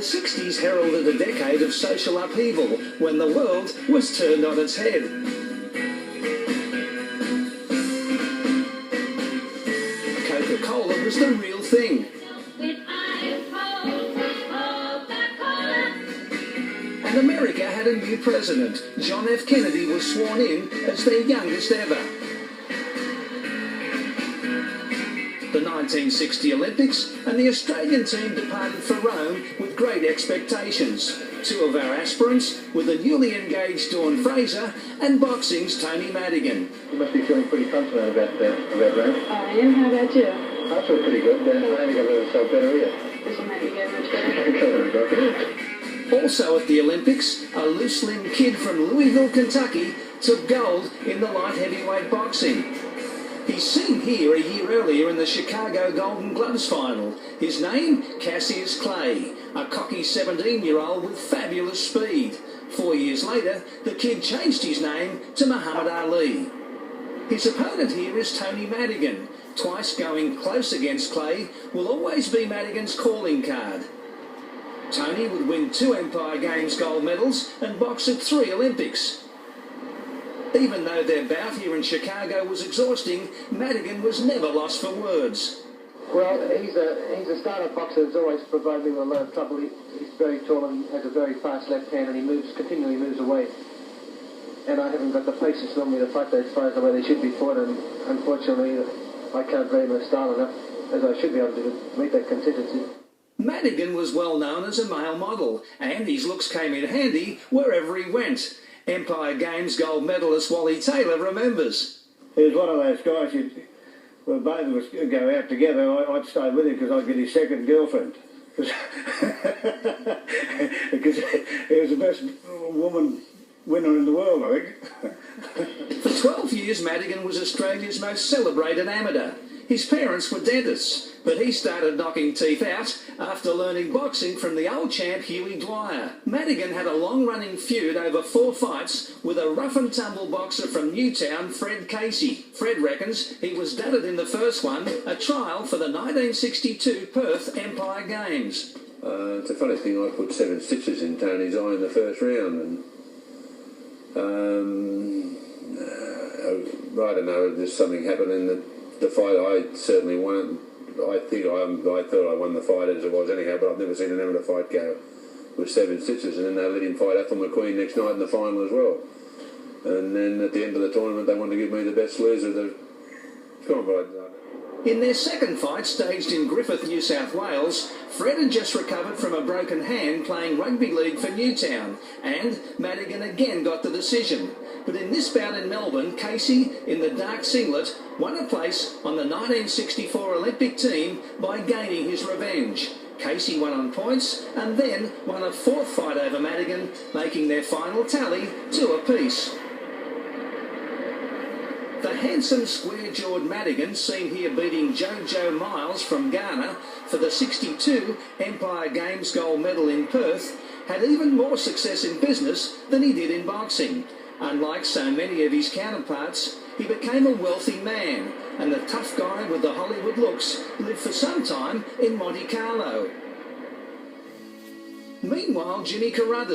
The 60s heralded a decade of social upheaval when the world was turned on its head. Coca-Cola was the real thing. And America had a new president. John F. Kennedy was sworn in as their youngest ever. The 1960 Olympics, and the Australian team departed for Rome with great expectations. Two of our aspirants were the newly engaged Dawn Fraser and boxing's Tony Madigan. You must be feeling pretty confident about Rome. I am. How about you? I feel pretty good. I think I've got myself better here. This will make me go much better. Also at the Olympics, a loose slim kid from Louisville, Kentucky, took gold in the light heavyweight boxing. He's seen here a year earlier in the Chicago Golden Gloves final. His name, Cassius Clay, a cocky 17-year-old with fabulous speed. 4 years later, the kid changed his name to Muhammad Ali. His opponent here is Tony Madigan. Twice going close against Clay will always be Madigan's calling card. Tony would win 2 Empire Games gold medals and box at 3 Olympics. Even though their bout here in Chicago was exhausting, Madigan was never lost for words. Well, he's a startup boxer that's always provided me with a lot of trouble. He's very tall and has a very fast left hand, and he continually moves away. And I haven't got the patience normally to fight those fighters the way they should be fought, and unfortunately I can't vary my style enough as I should be able to meet that contingency. Madigan was well known as a male model, and his looks came in handy wherever he went. Empire Games gold medalist Wally Taylor remembers. He was one of those guys, well, both of us go out together, I'd stay with him because I'd get his second girlfriend. Because he was the best woman winner in the world, I think. For 12 years, Madigan was Australia's most celebrated amateur. His parents were dentists, but he started knocking teeth out after learning boxing from the old champ Huey Dwyer. Madigan had a long-running feud over 4 fights with a rough-and-tumble boxer from Newtown, Fred Casey. Fred reckons he was dudded in the first one, a trial for the 1962 Perth Empire Games. It's a funny thing, I put 7 stitches in Tony's eye in the first round, and I don't know, there's something happened in the fight. I certainly won it. I thought I won the fight as it was anyhow, but I've never seen an amateur fight go with 7 stitches, and then they let him fight Ethel McQueen next night in the final as well. And then at the end of the tournament they wanted to give me the best loser. In their second fight, staged in Griffith, New South Wales, Fred had just recovered from a broken hand playing rugby league for Newtown, and Madigan again got the decision. But in this bout in Melbourne, Casey, in the dark singlet, won a place on the 1964 Olympic team by gaining his revenge. Casey won on points and then won a 4th fight over Madigan, making their final tally 2 apiece. The handsome square-jawed Madigan, seen here beating Jojo Miles from Ghana for the 62 Empire Games gold medal in Perth, had even more success in business than he did in boxing. Unlike so many of his counterparts, he became a wealthy man, and the tough guy with the Hollywood looks lived for some time in Monte Carlo. Meanwhile, Jimmy Carruthers